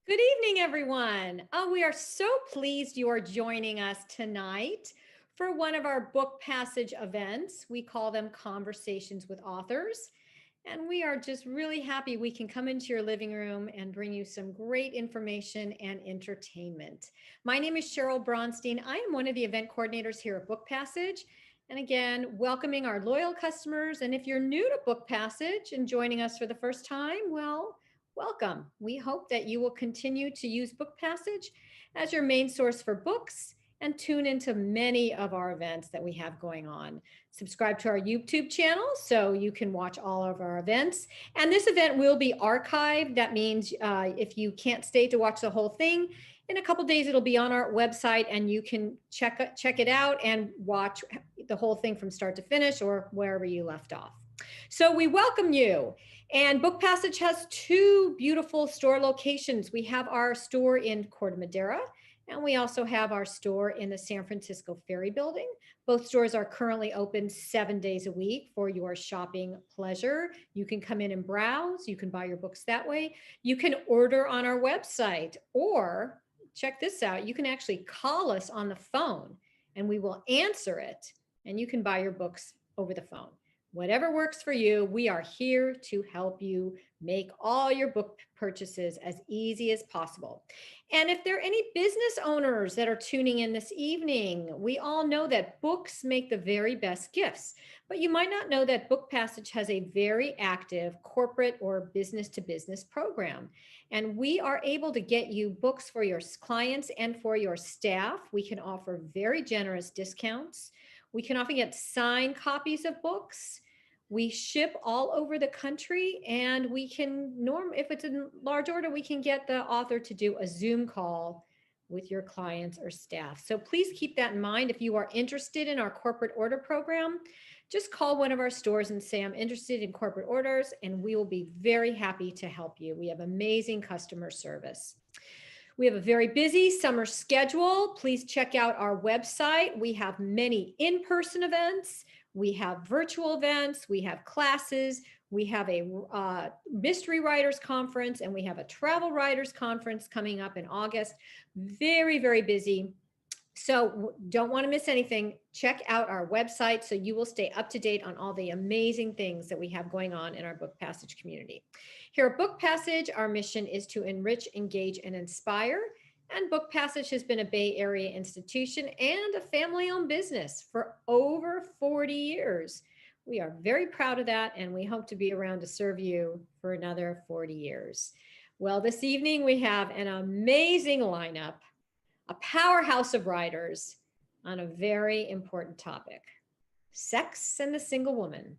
Good evening, everyone. Oh, we are so pleased you are joining us tonight for one of our book passage events. We call them Conversations with Authors. And we are just really happy we can come into your living room and bring you some great information and entertainment. My name is Cheryl Bronstein. I am one of the event coordinators here at Book Passage. And again, welcoming our loyal customers. And if you're new to Book Passage and joining us for the first time, well, welcome. We hope that you will continue to use Book Passage as your main source for books and tune into many of our events that we have going on. Subscribe to our YouTube channel so you can watch all of our events. And this event will be archived. That means if you can't stay to watch the whole thing, in a couple days it'll be on our website and you can check it out and watch the whole thing from start to finish or wherever you left off. So we welcome you. And Book Passage has two beautiful store locations. We have our store in Corte Madera, and we also have our store in the San Francisco Ferry Building. Both stores are currently open 7 days a week for your shopping pleasure. You can come in and browse. You can buy your books that way. You can order on our website, or check this out, you can actually call us on the phone and we will answer it, and you can buy your books over the phone. Whatever works for you, we are here to help you make all your book purchases as easy as possible. And if there are any business owners that are tuning in this evening, we all know that books make the very best gifts, but you might not know that Book Passage has a very active corporate or business to business program. And we are able to get you books for your clients and for your staff. We can offer very generous discounts. We can often get signed copies of books. We ship all over the country, and we can if it's a large order, we can get the author to do a Zoom call with your clients or staff. So please keep that in mind. If you are interested in our corporate order program, just call one of our stores and say, I'm interested in corporate orders, and we will be very happy to help you. We have amazing customer service. We have a very busy summer schedule. Please check out our website. We have many in-person events. We have virtual events. We have classes. We have a mystery writers conference, and we have a travel writers conference coming up in August. Very, very busy. So don't want to miss anything. Check out our website so you will stay up to date on all the amazing things that we have going on in our Book Passage community. Here at Book Passage, our mission is to enrich, engage, and inspire. And Book Passage has been a Bay Area institution and a family-owned business for over 40 years. We are very proud of that, and we hope to be around to serve you for another 40 years. Well, this evening we have an amazing lineup, a powerhouse of writers on a very important topic: sex and the single woman,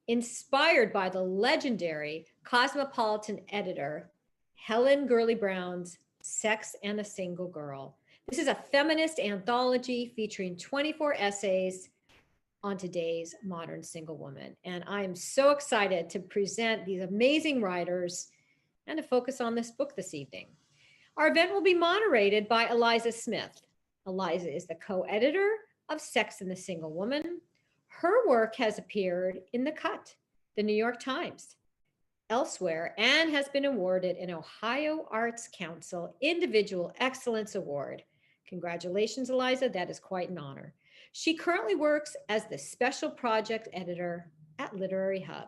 inspired by the legendary Cosmopolitan editor Helen Gurley Brown's Sex and the Single Girl. This is a feminist anthology featuring 24 essays on today's modern single woman. And I'm so excited to present these amazing writers and to focus on this book this evening. Our event will be moderated by Eliza Smith. Eliza is the co-editor of Sex and the Single Woman. Her work has appeared in The Cut, the New York Times, elsewhere, and has been awarded an Ohio Arts Council Individual Excellence Award. Congratulations, Eliza. That is quite an honor. She currently works as the special project editor at Literary Hub.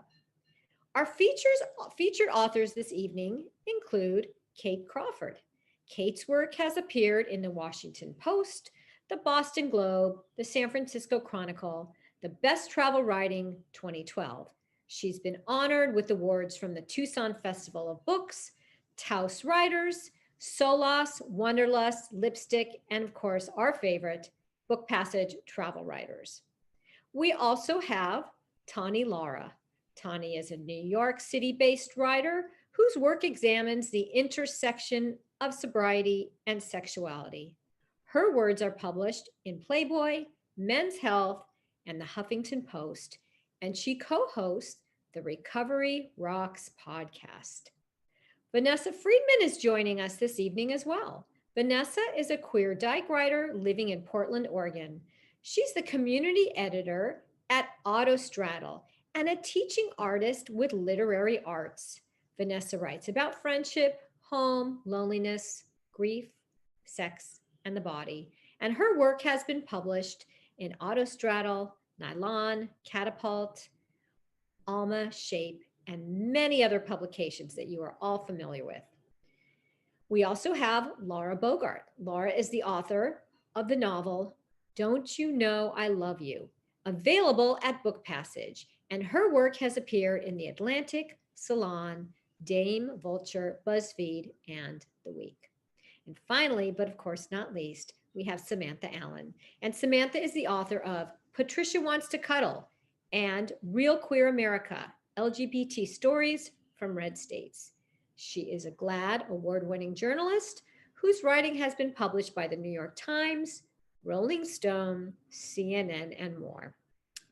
Our featured authors this evening include Kate Crawford. Kate's work has appeared in the Washington Post, the Boston Globe, the San Francisco Chronicle, the Best Travel Writing 2012. She's been honored with awards from the Tucson Festival of Books, Taos Writers, Solas, Wanderlust, Lipstick, and of course, our favorite, Book Passage Travel Writers. We also have Tani Lara. Tani is a New York City-based writer whose work examines the intersection of sobriety and sexuality. Her words are published in Playboy, Men's Health, and the Huffington Post, and she co-hosts the Recovery Rocks podcast. Vanessa Friedman is joining us this evening as well. Vanessa is a queer dyke writer living in Portland, Oregon. She's the community editor at Autostraddle and a teaching artist with literary arts. Vanessa writes about friendship, home, loneliness, grief, sex, and the body. And her work has been published in Autostraddle, Nylon, Catapult, Alma, Shape, and many other publications that you are all familiar with. We also have Laura Bogart. Laura is the author of the novel, Don't You Know I Love You, available at Book Passage. And her work has appeared in The Atlantic, Salon, Dame, Vulture, BuzzFeed, and The Week. And finally, but of course not least, we have Samantha Allen. And Samantha is the author of Patricia Wants to Cuddle and Real Queer America, LGBT Stories from Red States. She is a GLAAD award-winning journalist whose writing has been published by the New York Times, Rolling Stone, CNN, and more.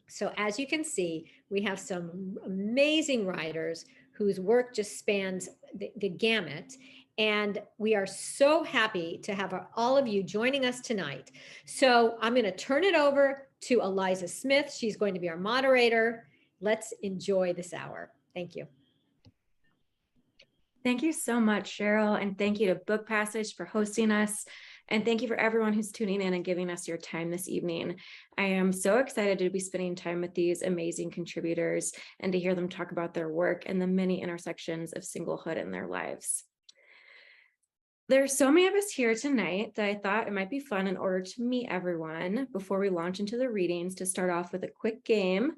So as you can see, we have some amazing writers whose work just spans the gamut. And we are so happy to have all of you joining us tonight. So I'm going to turn it over to Eliza Smith. She's going to be our moderator. Let's enjoy this hour. Thank you. Thank you so much, Cheryl. And thank you to Book Passage for hosting us. And thank you for everyone who's tuning in and giving us your time this evening. I am so excited to be spending time with these amazing contributors and to hear them talk about their work and the many intersections of singlehood in their lives. There's so many of us here tonight that I thought it might be fun, in order to meet everyone before we launch into the readings, to start off with a quick game.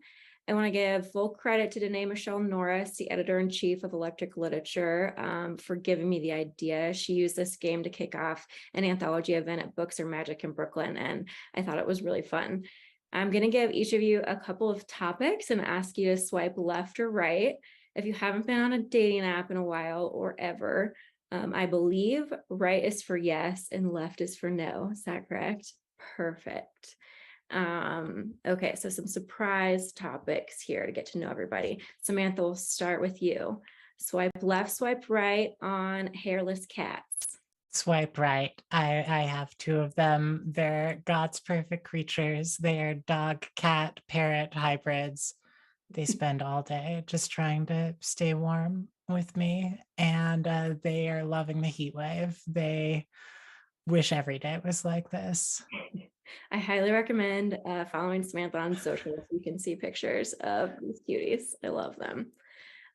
I want to give full credit to Danae Michelle Norris, the editor-in-chief of Electric Literature, for giving me the idea. She used this game to kick off an anthology event at Books Are Magic in Brooklyn, and I thought it was really fun. I'm going to give each of you a couple of topics and ask you to swipe left or right. If you haven't been on a dating app in a while or ever, I believe right is for yes and left is for no. Is that correct? Perfect. Okay, so some surprise topics here to get to know everybody. Samantha, we'll start with you. Swipe left, swipe right on hairless cats. Swipe right. I have two of them. They're God's perfect creatures. They are dog, cat, parrot hybrids. They spend all day just trying to stay warm with me, and they are loving the heat wave. They wish every day was like this. I highly recommend following Samantha on social so you can see pictures of these cuties. I love them.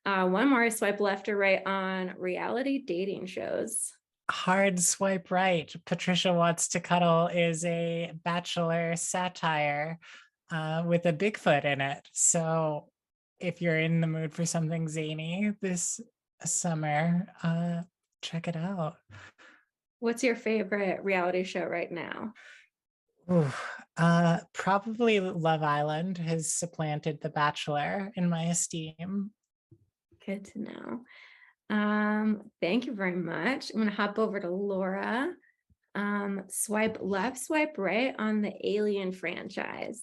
One more, swipe left or right on reality dating shows. Hard swipe right. Patricia Wants to Cuddle is a Bachelor satire with a Bigfoot in it. So if you're in the mood for something zany this summer, check it out. What's your favorite reality show right now? Ooh, probably Love Island has supplanted The Bachelor in my esteem. Good to know. Thank you very much. I'm gonna hop over to Laura. Swipe left, swipe right on the Alien franchise.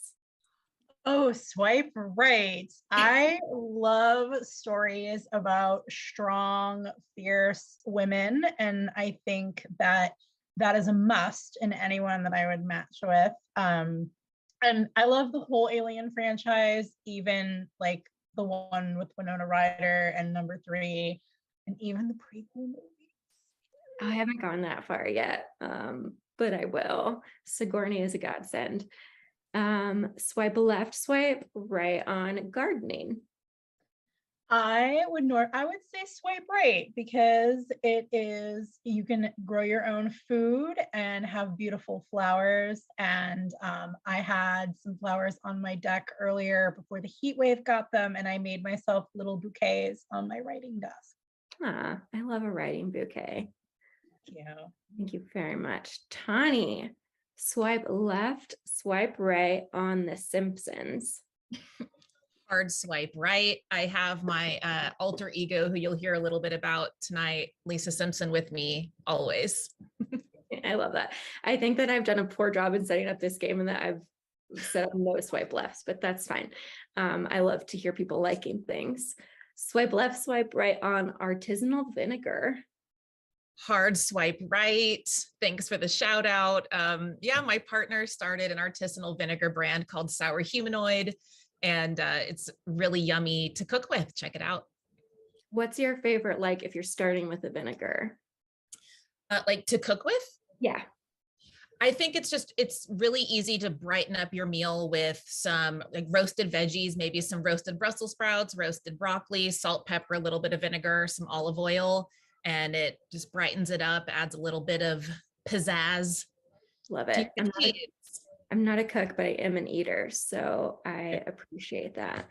Oh, swipe right. I love stories about strong, fierce women, and I think that that is a must in anyone that I would match with. And I love the whole Alien franchise, even like the one with Winona Ryder and number 3, and even the prequel movies. I haven't gone that far yet, but I will. Sigourney is a godsend. Swipe left, swipe right on gardening. I would say swipe right, because it is, you can grow your own food and have beautiful flowers. And I had some flowers on my deck earlier before the heat wave got them, and I made myself little bouquets on my writing desk. Ah, I love a writing bouquet. Thank you. Thank you very much. Tani, swipe left, swipe right on The Simpsons. Hard swipe right. I have my alter ego, who you'll hear a little bit about tonight, Lisa Simpson, with me always. I love that. I think that I've done a poor job in setting up this game and that I've set up no swipe lefts, but that's fine. I love to hear people liking things. Swipe left, swipe right on artisanal vinegar. Hard swipe right. Thanks for the shout out. Yeah, my partner started an artisanal vinegar brand called Sour Humanoid, and it's really yummy to cook with. Check it out. What's your favorite, like if you're starting with a vinegar? Like to cook with? Yeah. I think it's really easy to brighten up your meal with some like roasted veggies, maybe some roasted Brussels sprouts, roasted broccoli, salt, pepper, a little bit of vinegar, some olive oil, and it just brightens it up, adds a little bit of pizzazz. Love it. I'm not a cook, but I am an eater, so I appreciate that.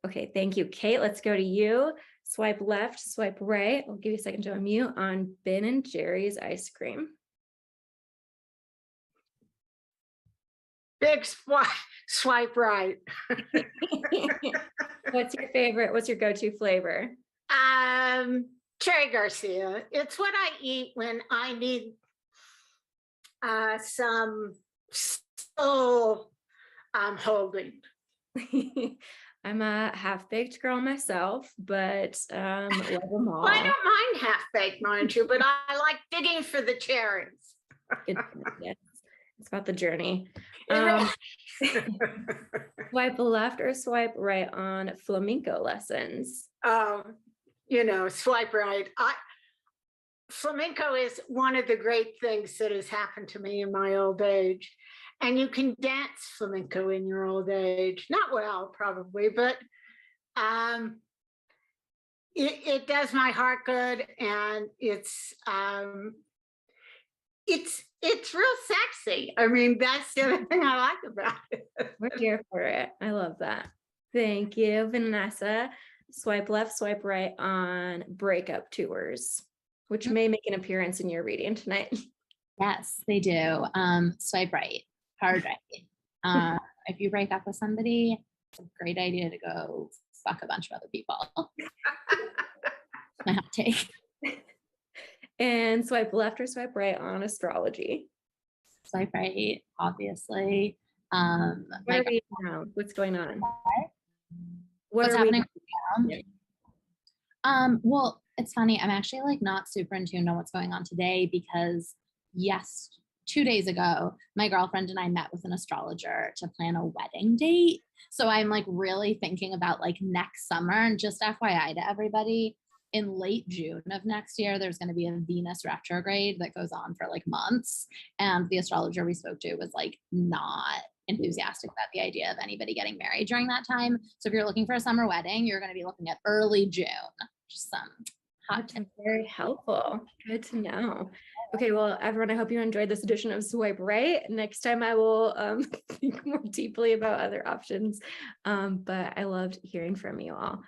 Okay, thank you. Kate, let's go to you. Swipe left, swipe right. I'll give you a second to unmute on Ben & Jerry's ice cream. Big swipe right. What's your favorite? What's your go-to flavor? Cherry Garcia. It's what I eat when I need some soul holding. I'm a half-baked girl myself, but love them all. Well, I don't mind half-baked, mind you, but I like digging for the cherries. Yes, it's about the journey. Swipe left or swipe right on flamenco lessons? Swipe right. Flamenco is one of the great things that has happened to me in my old age. And you can dance flamenco in your old age. Not well, probably, but it does my heart good, and it's real sexy. I mean, that's the other thing I like about it. We're here for it. I love that. Thank you, Vanessa. Swipe left, swipe right on breakup tours, which may make an appearance in your reading tonight. Yes, they do. Swipe right, hard right. If you break up with somebody, it's a great idea to go fuck a bunch of other people. My hot take. And swipe left or swipe right on astrology? Swipe right, obviously. What are we now? What's going on? What's happening? Yeah. Well, it's funny. I'm actually like not super in tune on what's going on today because 2 days ago, my girlfriend and I met with an astrologer to plan a wedding date. So I'm like really thinking about like next summer. And just FYI to everybody, in late June of next year, there's going to be a Venus retrograde that goes on for like months. And the astrologer we spoke to was like not enthusiastic about the idea of anybody getting married during that time. So if you're looking for a summer wedding, you're going to be looking at early June. Just some hot tips. Very helpful. Good to know. Okay, well, everyone, I hope you enjoyed this edition of Swipe Right. Next time I will think more deeply about other options. But I loved hearing from you all.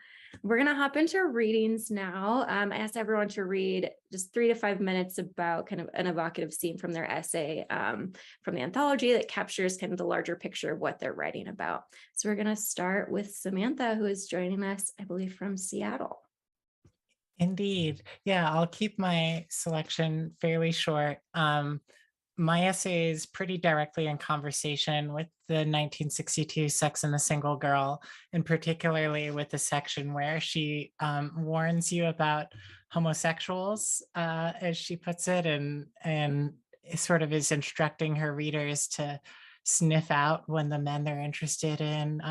We're going to hop into readings now. I asked everyone to read just 3 to 5 minutes about kind of an evocative scene from their essay from the anthology that captures kind of the larger picture of what they're writing about. So we're going to start with Samantha, who is joining us, I believe, from Seattle. Indeed. Yeah, I'll keep my selection fairly short. My essay is pretty directly in conversation with the 1962 Sex and the Single Girl, and particularly with the section where she warns you about homosexuals, as she puts it, and sort of is instructing her readers to sniff out when the men they're interested in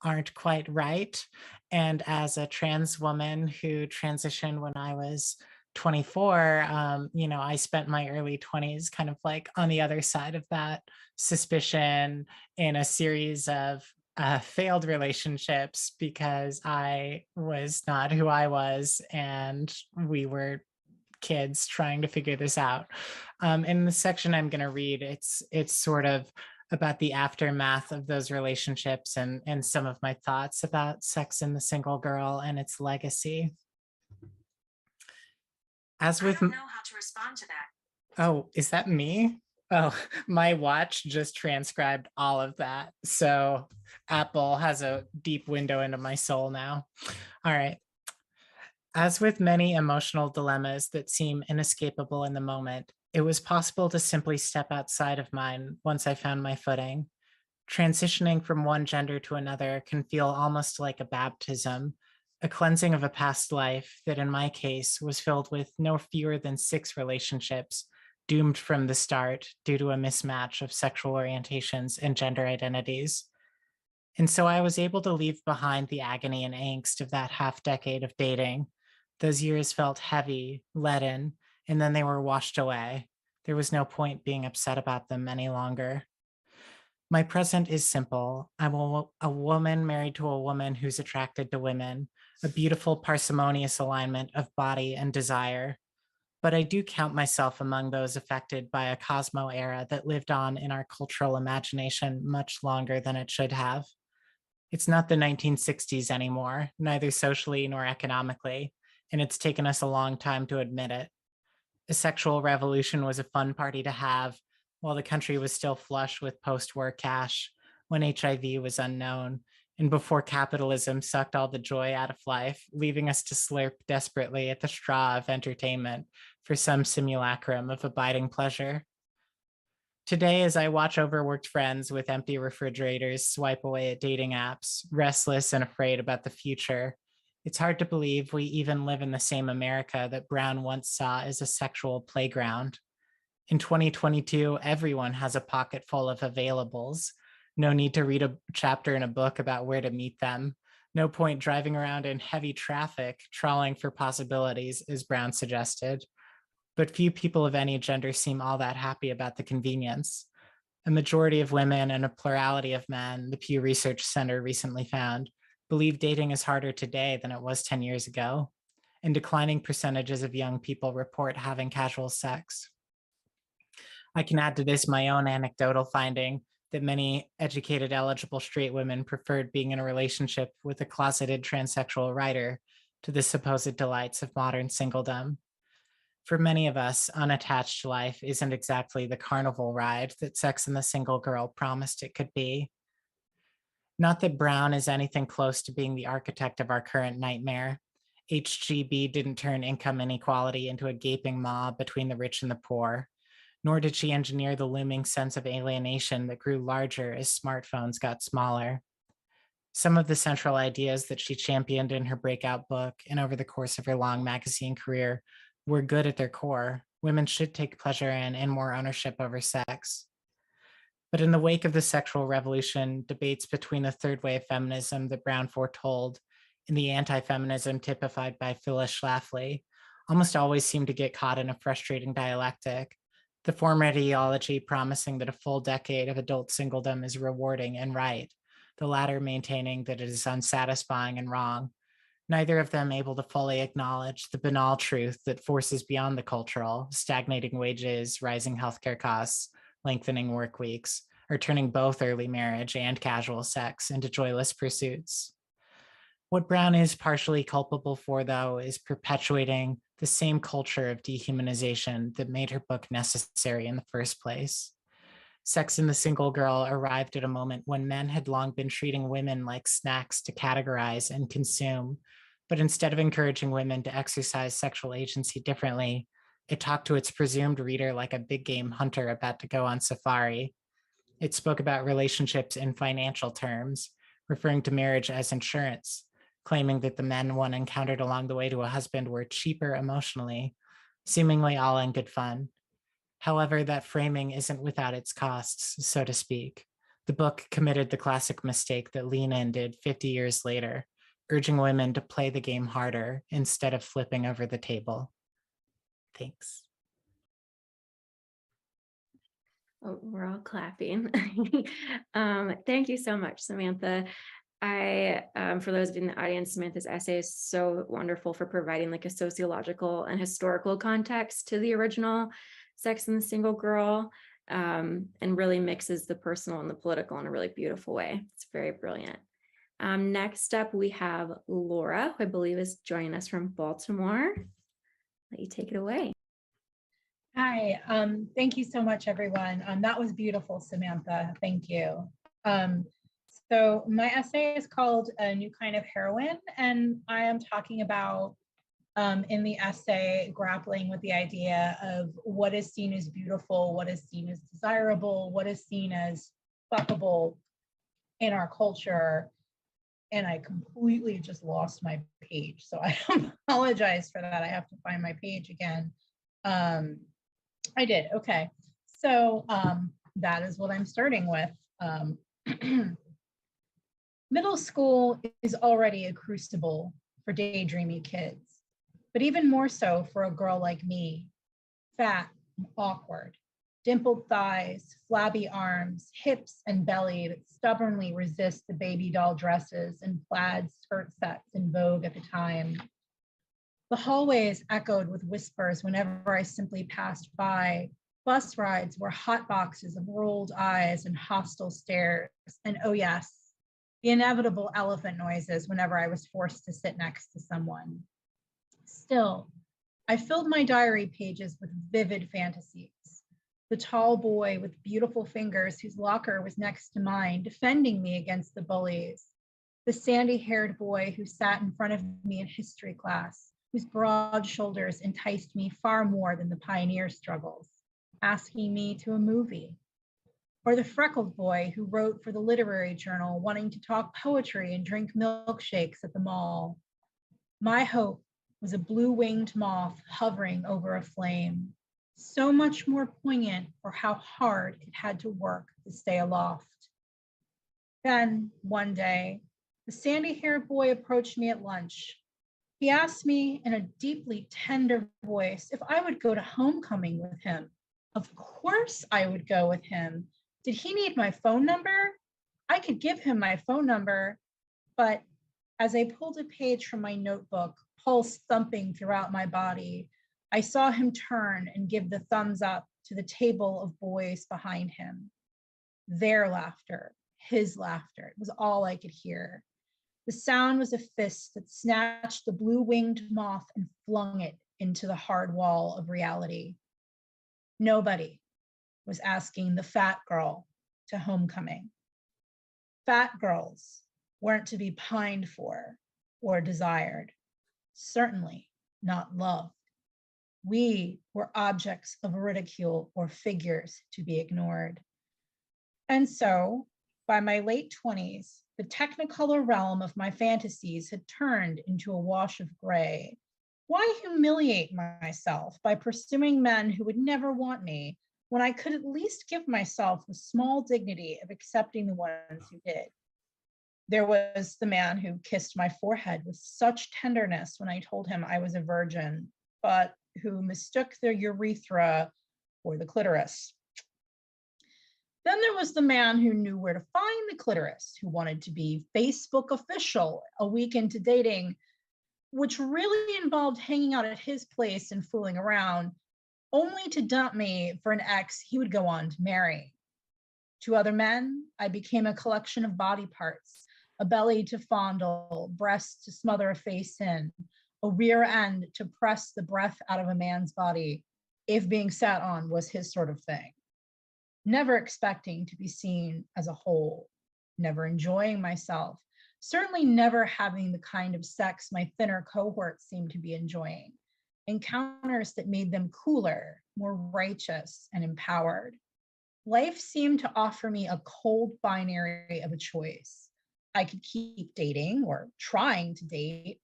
aren't quite right. And as a trans woman who transitioned when I was 24, I spent my early 20s kind of like on the other side of that suspicion in a series of failed relationships because I was not who I was and we were kids trying to figure this out. In the section I'm going to read, it's sort of about the aftermath of those relationships and some of my thoughts about Sex and the Single Girl and its legacy. As with, I don't know how to respond to that. Oh, is that me? Oh, my watch just transcribed all of that. So Apple has a deep window into my soul now. All right. As with many emotional dilemmas that seem inescapable in the moment, it was possible to simply step outside of mine once I found my footing. Transitioning from one gender to another can feel almost like a baptism, a cleansing of a past life that in my case was filled with no fewer than 6 relationships, doomed from the start due to a mismatch of sexual orientations and gender identities. And so I was able to leave behind the agony and angst of that half decade of dating. Those years felt heavy, leaden, and then they were washed away. There was no point being upset about them any longer. My present is simple. I'm a woman married to a woman who's attracted to women, a beautiful parsimonious alignment of body and desire. But I do count myself among those affected by a Cosmo era that lived on in our cultural imagination much longer than it should have. It's not the 1960s anymore, neither socially nor economically, and it's taken us a long time to admit it. A sexual revolution was a fun party to have while the country was still flush with post-war cash, when HIV was unknown, and before capitalism sucked all the joy out of life, leaving us to slurp desperately at the straw of entertainment for some simulacrum of abiding pleasure. Today, as I watch overworked friends with empty refrigerators swipe away at dating apps, restless and afraid about the future, it's hard to believe we even live in the same America that Brown once saw as a sexual playground. In 2022, everyone has a pocket full of availables. No need to read a chapter in a book about where to meet them. No point driving around in heavy traffic, trawling for possibilities, as Brown suggested. But few people of any gender seem all that happy about the convenience. A majority of women and a plurality of men, the Pew Research Center recently found, believe dating is harder today than it was 10 years ago, and declining percentages of young people report having casual sex. I can add to this my own anecdotal finding that many educated, eligible straight women preferred being in a relationship with a closeted transsexual writer to the supposed delights of modern singledom. For many of us, unattached life isn't exactly the carnival ride that Sex and the Single Girl promised it could be. Not that Brown is anything close to being the architect of our current nightmare. HGB didn't turn income inequality into a gaping maw between the rich and the poor. nor did she engineer the looming sense of alienation that grew larger as smartphones got smaller. Some of the central ideas that she championed in her breakout book and over the course of her long magazine career were good at their core. Women should take pleasure in and more ownership over sex. But in the wake of the sexual revolution, debates between the third wave feminism that Brown foretold and the anti-feminism typified by Phyllis Schlafly almost always seem to get caught in a frustrating dialectic. The former ideology promising that a full decade of adult singledom is rewarding and right, the latter maintaining that it is unsatisfying and wrong, neither of them able to fully acknowledge the banal truth that forces beyond the cultural, stagnating wages, rising healthcare costs, lengthening work weeks, or turning both early marriage and casual sex into joyless pursuits. What Brown is partially culpable for, though, is perpetuating the same culture of dehumanization that made her book necessary in the first place. Sex and the Single Girl arrived at a moment when men had long been treating women like snacks to categorize and consume, but instead of encouraging women to exercise sexual agency differently, it talked to its presumed reader like a big game hunter about to go on safari. It spoke about relationships in financial terms, referring to marriage as insurance, claiming that the men one encountered along the way to a husband were cheaper emotionally, seemingly all in good fun. However, that framing isn't without its costs, so to speak. The book committed the classic mistake that Lean In did 50 years later, urging women to play the game harder instead of flipping over the table. Thanks. Oh, we're all clapping. Thank you so much, Samantha. For those in the audience, Samantha's essay is so wonderful for providing like a sociological and historical context to the original Sex and the Single Girl, and really mixes the personal and the political in a really beautiful way. It's very brilliant. Next up, we have Laura, who I believe is joining us from Baltimore. Let you take it away. Hi, thank you so much, everyone. That was beautiful, Samantha. Thank you. So my essay is called A New Kind of Heroine, and I am talking about, in the essay, grappling with the idea of what is seen as beautiful, what is seen as desirable, what is seen as fuckable in our culture. And I completely just lost my page, so I apologize for that. I have to find my page again. I did, okay. So that is what I'm starting with. Middle school is already a crucible for daydreamy kids, but even more so for a girl like me, fat and awkward, dimpled thighs, flabby arms, hips and belly that stubbornly resist the baby doll dresses and plaid skirt sets in vogue at the time. The hallways echoed with whispers whenever I simply passed by. Bus rides were hot boxes of rolled eyes and hostile stares. And oh yes, the inevitable elephant noises whenever I was forced to sit next to someone. Still, I filled my diary pages with vivid fantasies. The tall boy with beautiful fingers whose locker was next to mine, defending me against the bullies. The sandy-haired boy who sat in front of me in history class, whose broad shoulders enticed me far more than the pioneer struggles, asking me to a movie. Or the freckled boy who wrote for the literary journal, wanting to talk poetry and drink milkshakes at the mall. My hope was a blue-winged moth hovering over a flame, so much more poignant for how hard it had to work to stay aloft. Then, one day, the sandy-haired boy approached me at lunch. He asked me in a deeply tender voice if I would go to homecoming with him. Of course I would go with him. Did he need my phone number? I could give him my phone number, but as I pulled a page from my notebook, pulse thumping throughout my body, I saw him turn and give the thumbs up to the table of boys behind him. Their laughter, his laughter, it was all I could hear. The sound was a fist that snatched the blue-winged moth and flung it into the hard wall of reality. Nobody was asking the fat girl to homecoming. Fat girls weren't to be pined for or desired, certainly not loved. We were objects of ridicule or figures to be ignored. And so, by my late 20s, the technicolor realm of my fantasies had turned into a wash of gray. Why humiliate myself by pursuing men who would never want me when I could at least give myself the small dignity of accepting the ones who did? There was the man who kissed my forehead with such tenderness when I told him I was a virgin, but who mistook the urethra for the clitoris. Then there was the man who knew where to find the clitoris, who wanted to be Facebook official a week into dating, which really involved hanging out at his place and fooling around, only to dump me for an ex he would go on to marry. To other men, I became a collection of body parts, a belly to fondle, breasts to smother a face in, a rear end to press the breath out of a man's body, if being sat on was his sort of thing. Never expecting to be seen as a whole, never enjoying myself, certainly never having the kind of sex my thinner cohorts seemed to be enjoying, encounters that made them cooler, more righteous, and empowered. Life seemed to offer me a cold binary of a choice. I could keep dating or trying to date,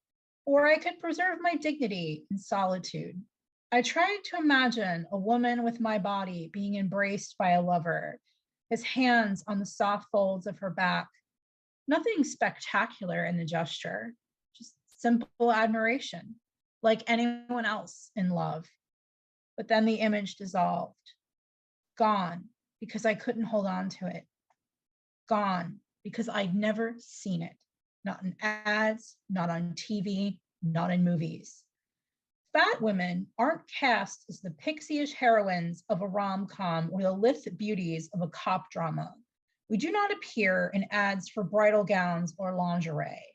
or I could preserve my dignity in solitude. I tried to imagine a woman with my body being embraced by a lover, his hands on the soft folds of her back. Nothing spectacular in the gesture, just simple admiration, like anyone else in love. But then the image dissolved, gone because I couldn't hold on to it, gone because I'd never seen it, not in ads, not on TV, not in movies. Fat women aren't cast as the pixie-ish heroines of a rom-com or the lithe beauties of a cop drama. We do not appear in ads for bridal gowns or lingerie.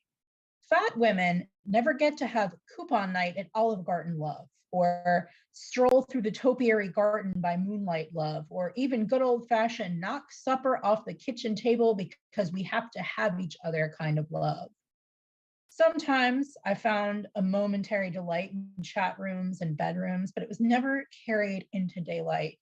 Fat women never get to have coupon night at Olive Garden love, or stroll through the topiary garden by moonlight love, or even good old-fashioned knock supper off the kitchen table because we have to have each other kind of love. Sometimes I found a momentary delight in chat rooms and bedrooms, but it was never carried into daylight.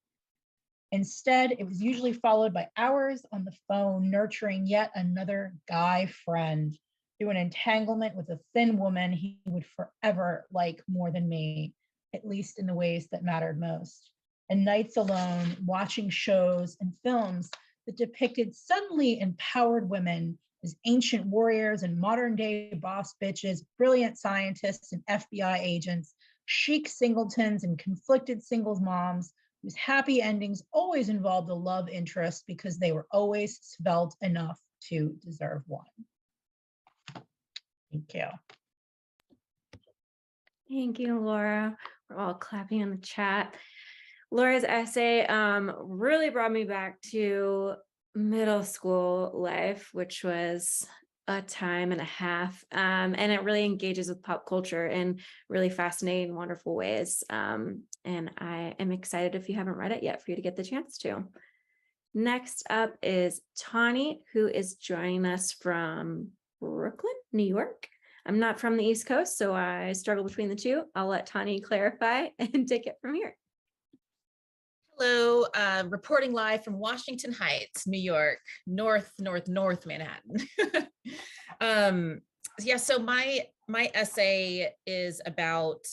Instead, it was usually followed by hours on the phone, nurturing yet another guy friend through an entanglement with a thin woman he would forever like more than me, at least in the ways that mattered most. And nights alone, watching shows and films that depicted suddenly empowered women as ancient warriors and modern day boss bitches, brilliant scientists and FBI agents, chic singletons and conflicted singles moms, whose happy endings always involved a love interest because they were always svelte enough to deserve one. Thank you. Thank you, Laura. We're all clapping in the chat. Laura's essay really brought me back to middle school life, which was a time and a half. And it really engages with pop culture in really fascinating, wonderful ways. And I am excited, if you haven't read it yet, for you to get the chance to. Next up is Tawny, who is joining us from Brooklyn, New York. I'm not from the East Coast, so I struggle between the two. I'll let Tawny clarify and take it from here. Hello, reporting live from Washington Heights, New York, north Manhattan. Yeah, so my essay is about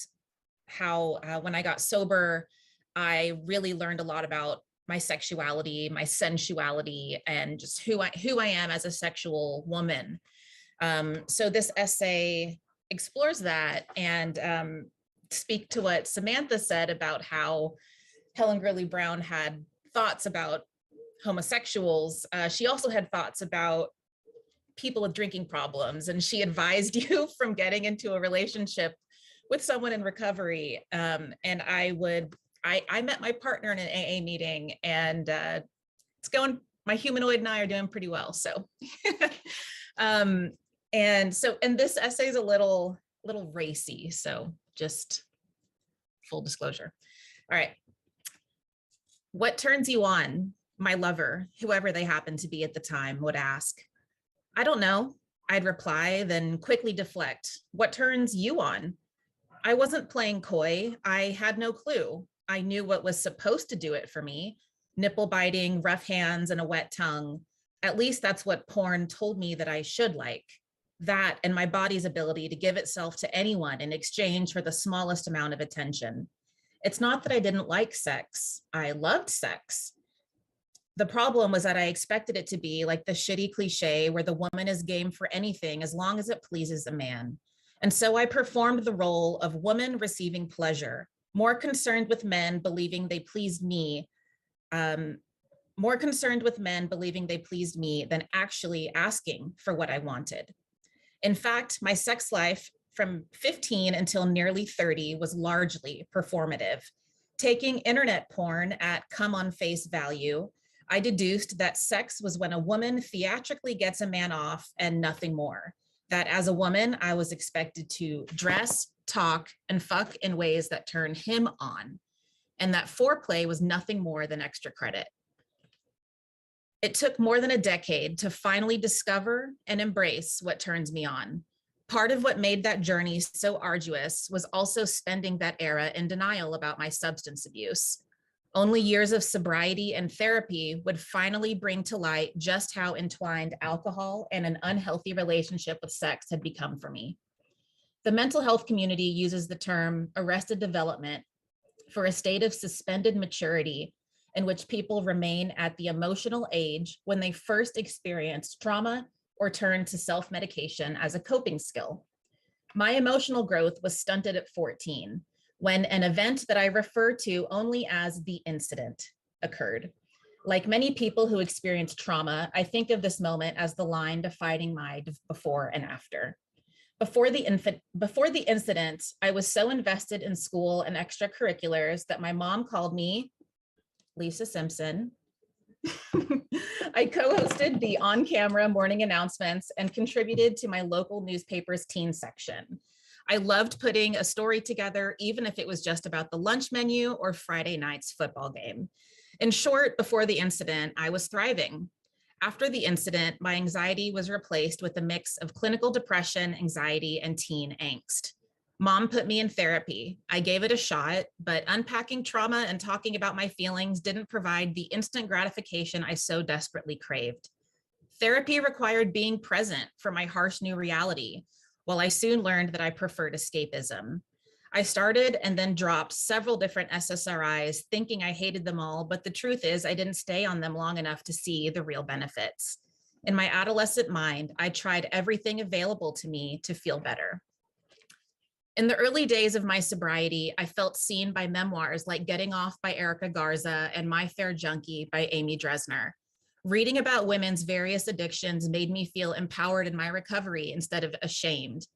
how when I got sober, I really learned a lot about my sexuality, my sensuality, and just who I am as a sexual woman. So this essay explores that and speak to what Samantha said about how Helen Gurley Brown had thoughts about homosexuals. She also had thoughts about people with drinking problems, and she advised you from getting into a relationship with someone in recovery. And I met my partner in an AA meeting, and it's going, my humanoid and I are doing pretty well. So, and this essay is a little racy. So just full disclosure. All right. What turns you on? My lover, whoever they happened to be at the time, would ask. I don't know. I'd reply, then quickly deflect. What turns you on? I wasn't playing coy. I had no clue. I knew what was supposed to do it for me: nipple biting, rough hands, and a wet tongue. At least that's what porn told me that I should like. That and my body's ability to give itself to anyone in exchange for the smallest amount of attention. It's not that I didn't like sex. I loved sex. The problem was that I expected it to be like the shitty cliche where the woman is game for anything as long as it pleases a man. And so I performed the role of woman receiving pleasure, more concerned with men believing they pleased me, more concerned with men believing they pleased me than actually asking for what I wanted. In fact, my sex life from 15 until nearly 30 was largely performative. Taking internet porn at come on face value, I deduced that sex was when a woman theatrically gets a man off and nothing more. That as a woman, I was expected to dress, talk, and fuck in ways that turn him on, and that foreplay was nothing more than extra credit. It took more than a decade to finally discover and embrace what turns me on. Part of what made that journey so arduous was also spending that era in denial about my substance abuse. Only years of sobriety and therapy would finally bring to light just how entwined alcohol and an unhealthy relationship with sex had become for me. The mental health community uses the term arrested development for a state of suspended maturity in which people remain at the emotional age when they first experienced trauma or turn to self-medication as a coping skill. My emotional growth was stunted at 14, when an event that I refer to only as the incident occurred. Like many people who experience trauma, I think of this moment as the line defining my before and after. Before the incident, I was so invested in school and extracurriculars that my mom called me Lisa Simpson. I co-hosted the on-camera morning announcements and contributed to my local newspaper's teen section. I loved putting a story together, even if it was just about the lunch menu or Friday night's football game. In short, before the incident, I was thriving. After the incident, my anxiety was replaced with a mix of clinical depression, anxiety, and teen angst. Mom put me in therapy. I gave it a shot, but unpacking trauma and talking about my feelings didn't provide the instant gratification I so desperately craved. Therapy required being present for my harsh new reality, while I soon learned that I preferred escapism. I started and then dropped several different SSRIs, thinking I hated them all, but the truth is I didn't stay on them long enough to see the real benefits. In my adolescent mind, I tried everything available to me to feel better. In the early days of my sobriety, I felt seen by memoirs like Getting Off by Erica Garza and My Fair Junkie by Amy Dresner. Reading about women's various addictions made me feel empowered in my recovery instead of ashamed.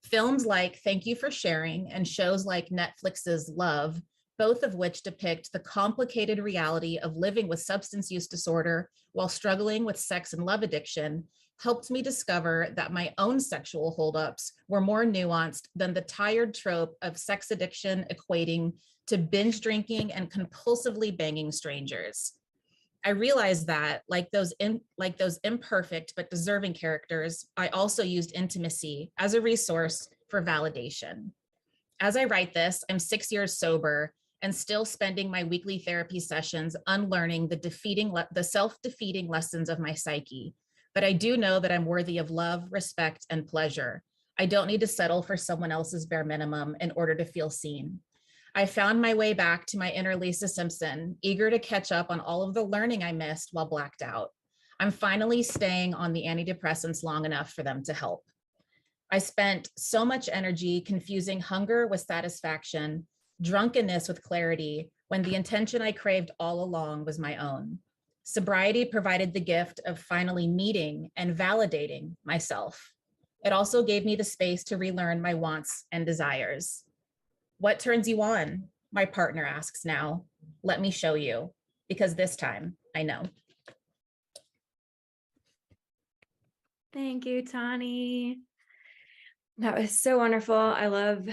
Films like Thank You for Sharing and shows like Netflix's Love, both of which depict the complicated reality of living with substance use disorder while struggling with sex and love addiction, helped me discover that my own sexual holdups were more nuanced than the tired trope of sex addiction equating to binge drinking and compulsively banging strangers. I realized that, like those imperfect but deserving characters, I also used intimacy as a resource for validation. As I write this, I'm 6 years sober and still spending my weekly therapy sessions unlearning the self-defeating lessons of my psyche. But I do know that I'm worthy of love, respect, and pleasure. I don't need to settle for someone else's bare minimum in order to feel seen. I found my way back to my inner Lisa Simpson, eager to catch up on all of the learning I missed while blacked out. I'm finally staying on the antidepressants long enough for them to help. I spent so much energy confusing hunger with satisfaction, drunkenness with clarity, when the intention I craved all along was my own. Sobriety provided the gift of finally meeting and validating myself. It also gave me the space to relearn my wants and desires. What turns you on? My partner asks now. Let me show you, because this time I know. Thank you, Tani. That was so wonderful. I love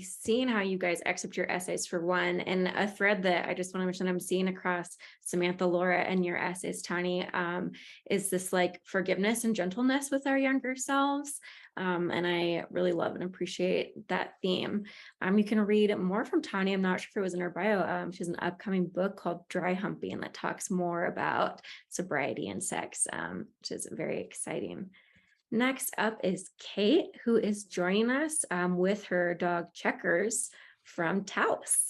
seeing how you guys excerpt your essays for one, and a thread that I just want to mention I'm seeing across Samantha, Laura, and your essays, Tani, is this like forgiveness and gentleness with our younger selves. And I really love and appreciate that theme. You can read more from Tani. I'm not sure if it was in her bio. She has an upcoming book called Dry Humping that talks more about sobriety and sex, which is very exciting. Next up is Kate, who is joining us with her dog Checkers from Taos.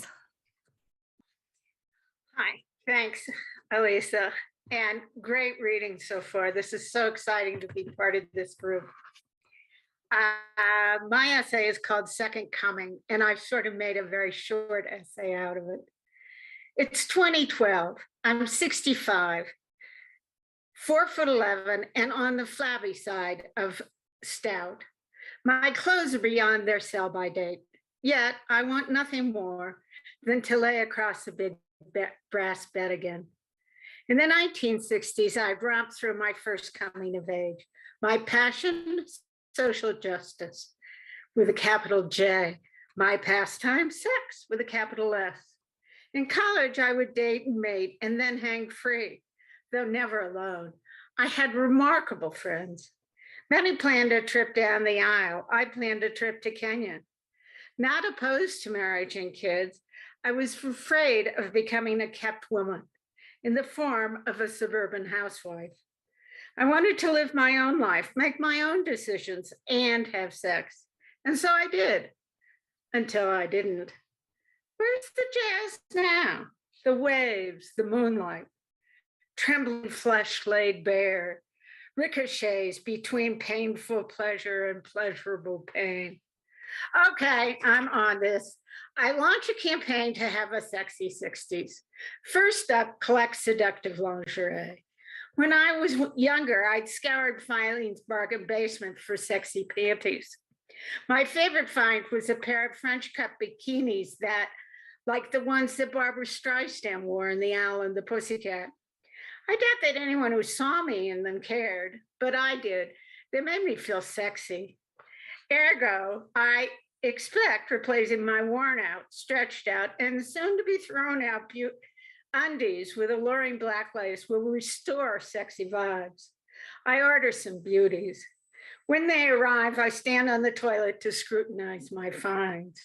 Hi, thanks, Elisa. And great reading so far. This is so exciting to be part of this group. My essay is called Second Coming, and I've sort of made a very short essay out of it. It's 2012. I'm 65. 4'11" and on the flabby side of stout. My clothes are beyond their sell-by date, yet I want nothing more than to lay across the big brass bed again. In the 1960s, I romped through my first coming of age. My passion, social justice with a capital J. My pastime, sex with a capital S. In college, I would date and mate and then hang free. Though never alone. I had remarkable friends. Many planned a trip down the aisle. I planned a trip to Kenya. Not opposed to marriage and kids, I was afraid of becoming a kept woman in the form of a suburban housewife. I wanted to live my own life, make my own decisions, and have sex. And so I did, until I didn't. Where's the jazz now? The waves, the moonlight. Trembling flesh laid bare, ricochets between painful pleasure and pleasurable pain. Okay, I'm on this. I launch a campaign to have a sexy 60s. First up, collect seductive lingerie. When I was younger, I'd scoured Filene's bargain basement for sexy panties. My favorite find was a pair of French cut bikinis that, like the ones that Barbara Streisand wore in The Owl and the Pussycat. I doubt that anyone who saw me in them cared, but I did. They made me feel sexy. Ergo, I expect replacing my worn out, stretched out, and soon to be thrown out undies with alluring black lace will restore sexy vibes. I order some beauties. When they arrive, I stand on the toilet to scrutinize my finds.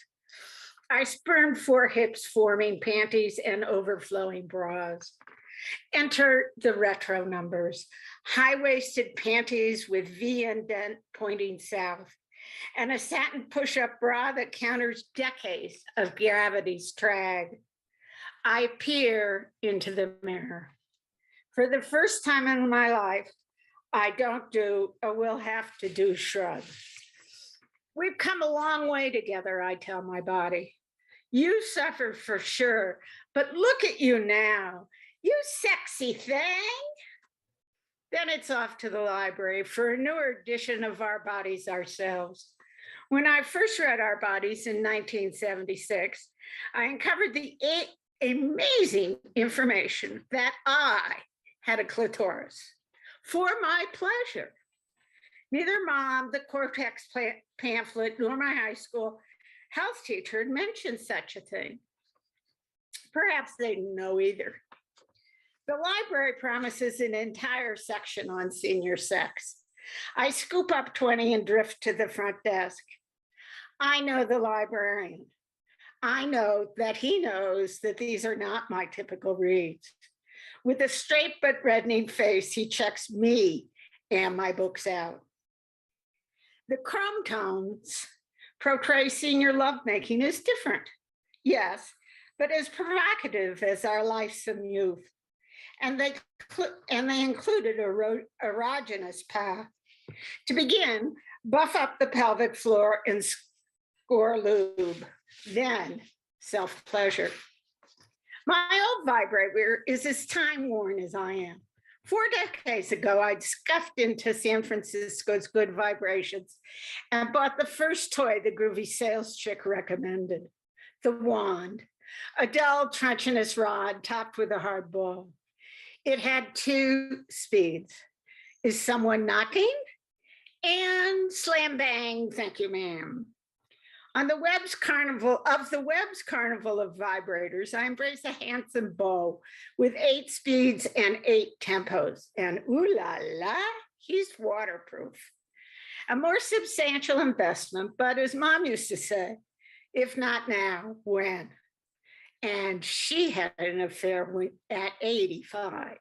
I spurn 4 hips forming panties and overflowing bras. Enter the retro numbers, high-waisted panties with V indent pointing south, and a satin push-up bra that counters decades of gravity's drag. I peer into the mirror. For the first time in my life, I don't do a will have to do shrug. We've come a long way together, I tell my body. You suffered for sure, but look at you now. You sexy thing. Then it's off to the library for a newer edition of Our Bodies, Ourselves. When I first read Our Bodies in 1976, I uncovered the amazing information that I had a clitoris for my pleasure. Neither Mom, the Cortex pamphlet, nor my high school health teacher had mentioned such a thing. Perhaps they didn't know either. The library promises an entire section on senior sex. I scoop up 20 and drift to the front desk. I know the librarian. I know that he knows that these are not my typical reads. With a straight but reddening face, he checks me and my books out. The chrome tones portray senior lovemaking as different, yes, but as provocative as our lifesome youth. And they included a erogenous path. To begin, buff up the pelvic floor and score lube, then self-pleasure. My old vibrator is as time-worn as I am. 4 decades ago, I'd scuffed into San Francisco's Good Vibrations and bought the first toy the groovy sales chick recommended, the wand, a dull trenchinous rod topped with a hard ball. It had 2 speeds. Is someone knocking? And slam bang, thank you, ma'am. On the Webb's carnival of vibrators, I embrace a handsome bow with 8 speeds and 8 tempos. And ooh la la, he's waterproof. A more substantial investment, but as Mom used to say, if not now, when? And she had an affair at 85.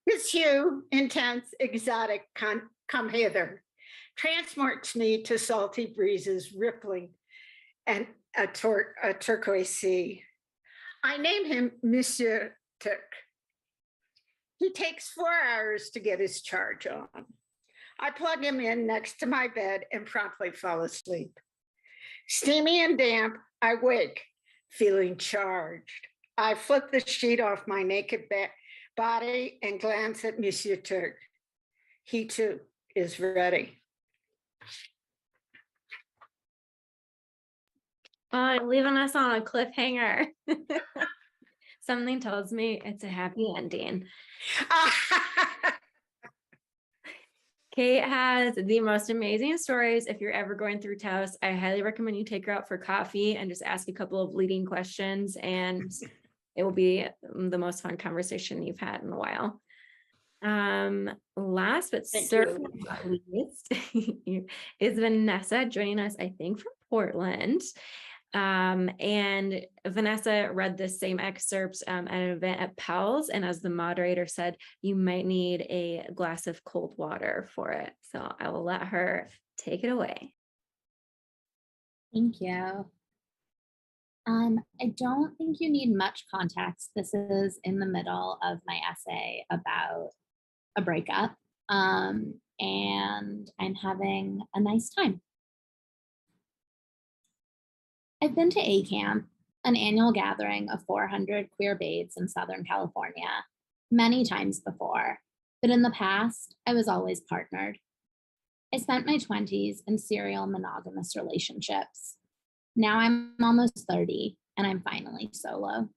This hue, intense, exotic, come hither, transports me to salty breezes rippling and a turquoise sea. I name him Monsieur Turk. He takes 4 hours to get his charge on. I plug him in next to my bed and promptly fall asleep. Steamy and damp, I wake, feeling charged. I flip the sheet off my naked body and glance at Monsieur Turk. He too is ready. Leaving us on a cliffhanger. Something tells me it's a happy ending. Kate has the most amazing stories. If you're ever going through Taos, I highly recommend you take her out for coffee and just ask a couple of leading questions, and it will be the most fun conversation you've had in a while. Last but certainly not least is Vanessa joining us, I think, from Portland. And Vanessa read the same excerpts at an event at Powell's, and as the moderator said, you might need a glass of cold water for it. So I will let her take it away. Thank you. I don't think you need much context. This is in the middle of my essay about a breakup, and I'm having a nice time. I've been to A Camp, an annual gathering of 400 queer babes in Southern California, many times before, but in the past, I was always partnered. I spent my 20s in serial monogamous relationships. Now I'm almost 30 and I'm finally solo.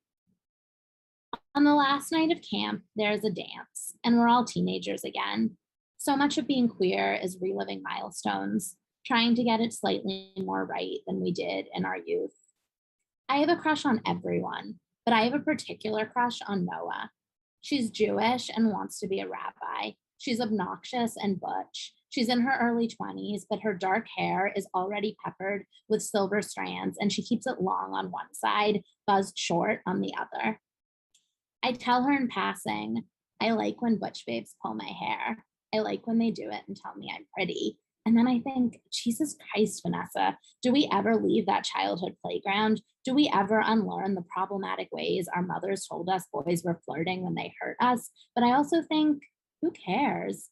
On the last night of camp, there's a dance and we're all teenagers again. So much of being queer is reliving milestones, trying to get it slightly more right than we did in our youth. I have a crush on everyone, but I have a particular crush on Noah. She's Jewish and wants to be a rabbi. She's obnoxious and butch. She's in her early 20s, but her dark hair is already peppered with silver strands, and she keeps it long on one side, buzzed short on the other. I tell her in passing, I like when butch babes pull my hair. I like when they do it and tell me I'm pretty. And then I think, Jesus Christ, Vanessa, do we ever leave that childhood playground? Do we ever unlearn the problematic ways our mothers told us boys were flirting when they hurt us? But I also think, who cares?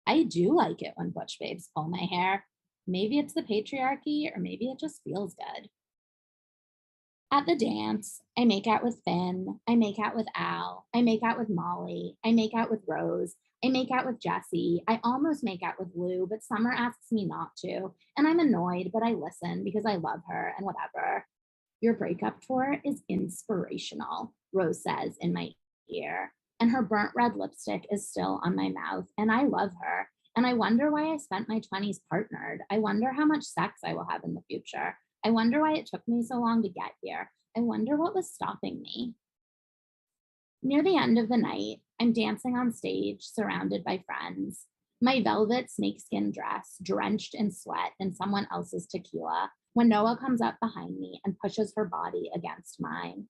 I do like it when butch babes pull my hair. Maybe it's the patriarchy, or maybe it just feels good. At the dance, I make out with Finn, I make out with Al, I make out with Molly, I make out with Rose, I make out with Jessie, I almost make out with Lou, but Summer asks me not to, and I'm annoyed, but I listen because I love her and whatever. Your breakup tour is inspirational, Rose says in my ear, and her burnt red lipstick is still on my mouth, and I love her, and I wonder why I spent my 20s partnered. I wonder how much sex I will have in the future. I wonder why it took me so long to get here. I wonder what was stopping me. Near the end of the night, I'm dancing on stage, surrounded by friends. My velvet snakeskin dress, drenched in sweat and someone else's tequila, when Noah comes up behind me and pushes her body against mine.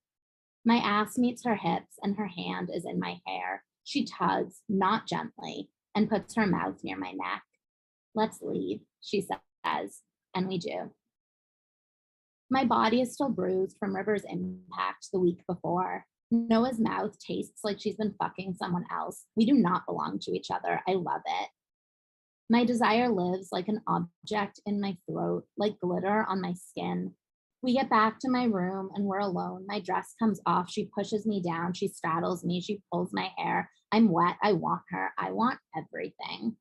My ass meets her hips and her hand is in my hair. She tugs, not gently, and puts her mouth near my neck. Let's leave, she says, and we do. My body is still bruised from River's impact the week before. Noah's mouth tastes like she's been fucking someone else. We do not belong to each other. I love it. My desire lives like an object in my throat, like glitter on my skin. We get back to my room and we're alone. My dress comes off. She pushes me down. She straddles me. She pulls my hair. I'm wet. I want her. I want everything.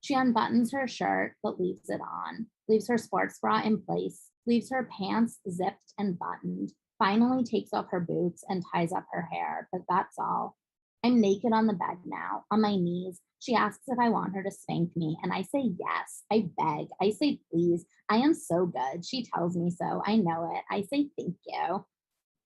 She unbuttons her shirt, but leaves it on, leaves her sports bra in place, leaves her pants zipped and buttoned, finally takes off her boots and ties up her hair, but that's all. I'm naked on the bed now, on my knees. She asks if I want her to spank me, and I say yes. I beg. I say please. I am so good. She tells me so. I know it. I say thank you.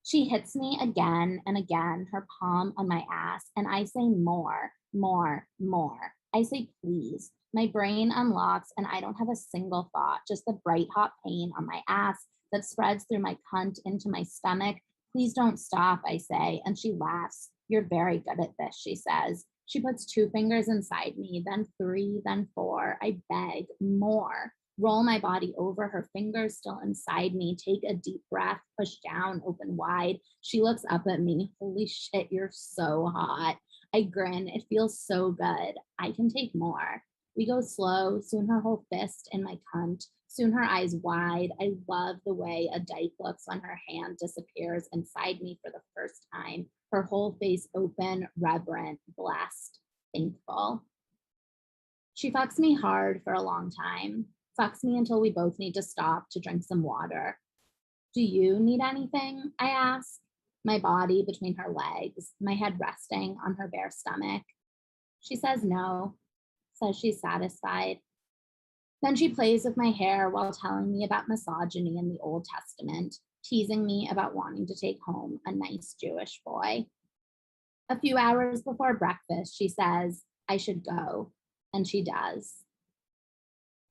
She hits me again and again, her palm on my ass, and I say more, more, more. I say please. My brain unlocks, and I don't have a single thought, just the bright hot pain on my ass that spreads through my cunt into my stomach. Please don't stop, I say, and she laughs. You're very good at this, she says. She puts 2 fingers inside me, then 3, then 4. I beg more. Roll my body over, her fingers still inside me. Take a deep breath, push down, open wide. She looks up at me. Holy shit, you're so hot. I grin. It feels so good. I can take more. We go slow, soon her whole fist in my cunt, soon her eyes wide. I love the way a dyke looks when her hand disappears inside me for the first time. Her whole face open, reverent, blessed, thankful. She fucks me hard for a long time, fucks me until we both need to stop to drink some water. Do you need anything? I ask, my body between her legs, my head resting on her bare stomach. She says no, says she's satisfied. Then she plays with my hair while telling me about misogyny in the Old Testament, teasing me about wanting to take home a nice Jewish boy. A few hours before breakfast, she says, I should go, and she does.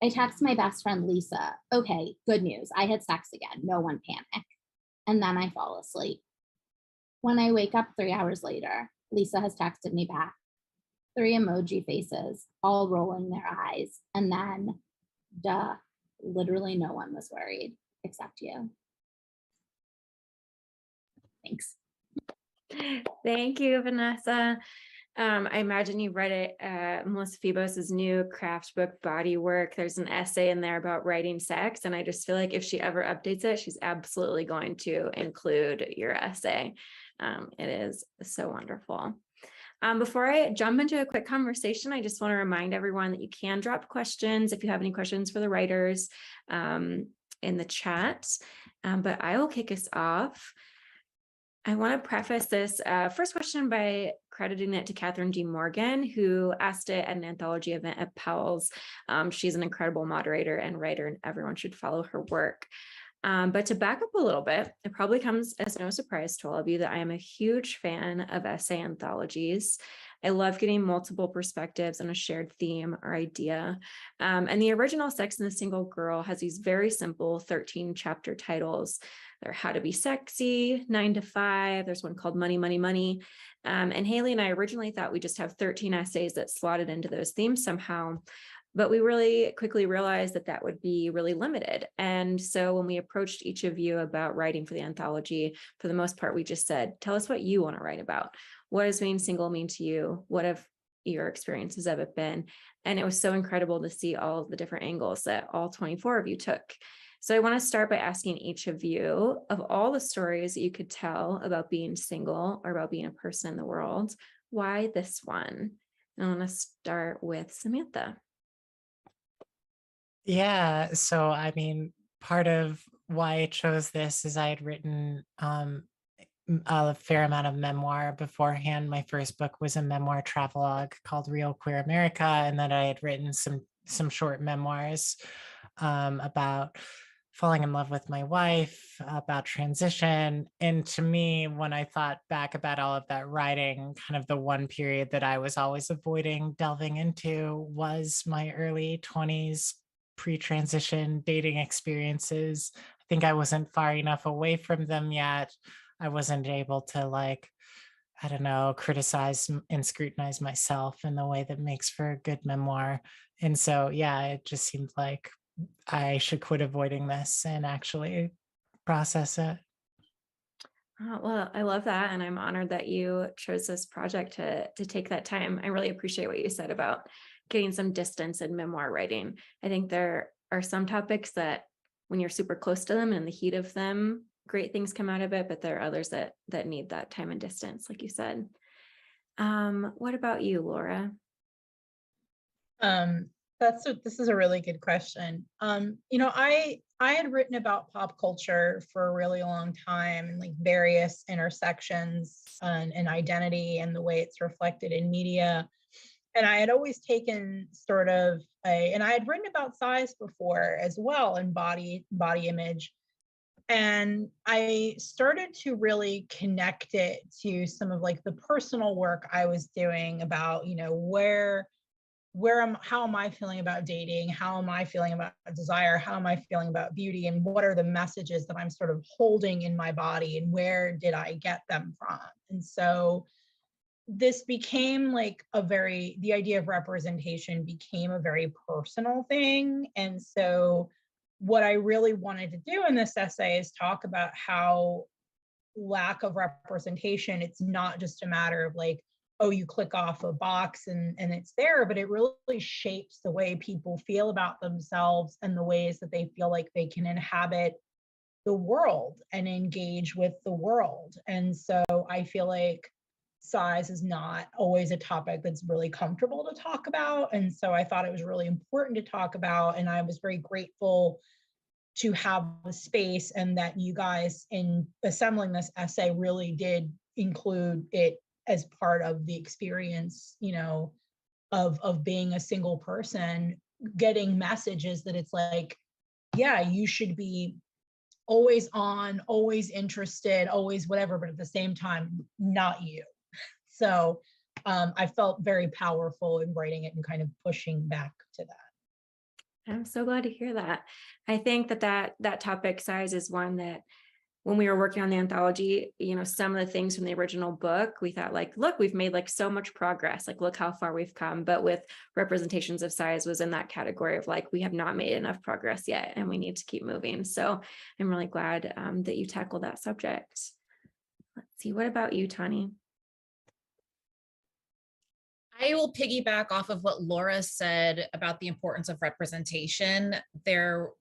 I text my best friend, Lisa, okay, good news, I had sex again, no one panic. And then I fall asleep. When I wake up 3 hours later, Lisa has texted me back. 3 emoji faces, all rolling their eyes. And then, duh, literally no one was worried except you. Thanks. Thank you, Vanessa. I imagine you read it, Melissa Febos' new craft book, Body Work. There's an essay in there about writing sex, and I just feel like if she ever updates it, she's absolutely going to include your essay. It is so wonderful. Before I jump into a quick conversation, I just want to remind everyone that you can drop questions if you have any questions for the writers in the chat, but I will kick us off. I want to preface this first question by crediting it to Catherine D. Morgan, who asked it at an anthology event at Powell's. She's an incredible moderator and writer, and everyone should follow her work. But to back up a little bit, it probably comes as no surprise to all of you that I am a huge fan of essay anthologies. I love getting multiple perspectives on a shared theme or idea. And the original Sex and the Single Girl has these very simple 13 chapter titles. They're How to Be Sexy, 9 to 5. There's one called Money, Money, Money. And Haley and I originally thought we just have 13 essays that slotted into those themes somehow. But we really quickly realized that that would be really limited. And so when we approached each of you about writing for the anthology, for the most part, we just said, tell us what you want to write about. What does being single mean to you? What have your experiences of it been? And it was so incredible to see all of the different angles that all 24 of you took. So I want to start by asking each of you, of all the stories that you could tell about being single or about being a person in the world, why this one? And I want to start with Samantha. Yeah, so I mean, part of why I chose this is I had written a fair amount of memoir beforehand. My first book was a memoir travelogue called Real Queer America, and then I had written some short memoirs about falling in love with my wife, about transition. And to me, when I thought back about all of that writing, kind of the one period that I was always avoiding delving into was my early 20s pre-transition dating experiences. I think I wasn't far enough away from them yet. I wasn't able to, like, I don't know, criticize and scrutinize myself in the way that makes for a good memoir. And so, yeah, it just seemed like I should quit avoiding this and actually process it. Well, I love that. And I'm honored that you chose this project to take that time. I really appreciate what you said about getting some distance in memoir writing. I think there are some topics that when you're super close to them and in the heat of them, great things come out of it, but there are others that need that time and distance, like you said. What about you, Laura? This is a really good question. I I had written about pop culture for a really long time and like various intersections and identity and the way it's reflected in media. And I had always taken sort of and I had written about size before as well, and body image. And I started to really connect it to some of like the personal work I was doing about, how am I feeling about dating? How am I feeling about desire? How am I feeling about beauty? And what are the messages that I'm sort of holding in my body, and where did I get them from? And so this became like the idea of representation became a very personal thing. And so what I really wanted to do in this essay is talk about how lack of representation, it's not just a matter of like, oh, you click off a box and it's there, but it really shapes the way people feel about themselves and the ways that they feel like they can inhabit the world and engage with the world. And so I feel like size is not always a topic that's really comfortable to talk about. And so I thought it was really important to talk about. And I was very grateful to have the space, and that you guys in assembling this essay really did include it as part of the experience, of being a single person, getting messages that it's like, yeah, you should be always on, always interested, always whatever, but at the same time, not you. So I felt very powerful in writing it and kind of pushing back to that. I'm so glad to hear that. I think that topic size is one that when we were working on the anthology, some of the things from the original book, we thought like, look, we've made like so much progress, like look how far we've come. But with representations of size was in that category of like, we have not made enough progress yet and we need to keep moving. So I'm really glad that you tackled that subject. Let's see, what about you, Tani? I will piggyback off of what Laura said about the importance of representation. There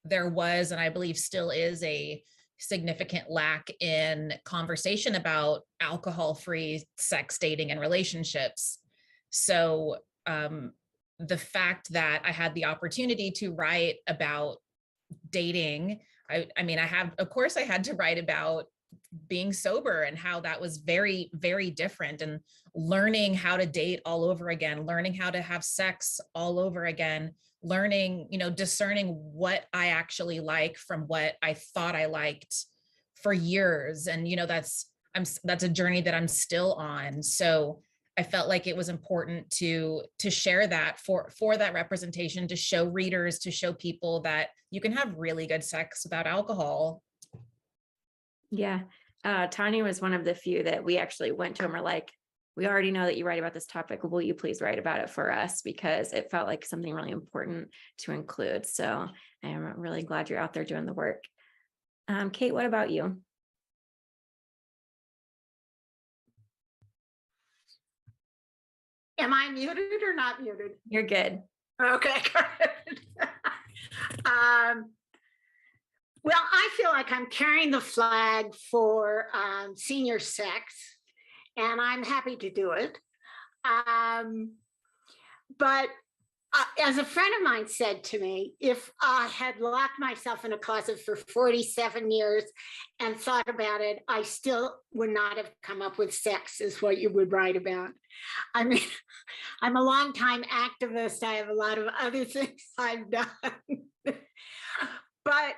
was, and I believe still is, a significant lack in conversation about alcohol-free sex, dating, and relationships. So the fact that I had the opportunity to write about dating, I had to write about being sober and how that was very, very different, and learning how to date all over again, learning how to have sex all over again, learning, discerning what I actually like from what I thought I liked for years. And, that's a journey that I'm still on. So I felt like it was important to share that for that representation, to show readers, to show people that you can have really good sex without alcohol. Yeah. Tanya was one of the few that we actually went to and were like, we already know that you write about this topic. Will you please write about it for us? Because it felt like something really important to include. So I am really glad you're out there doing the work. Kate, what about you? Am I muted or not muted? You're good. Okay, good. Well, I feel like I'm carrying the flag for senior sex, and I'm happy to do it. But as a friend of mine said to me, if I had locked myself in a closet for 47 years and thought about it, I still would not have come up with sex is what you would write about. I mean, I'm a longtime activist. I have a lot of other things I've done. But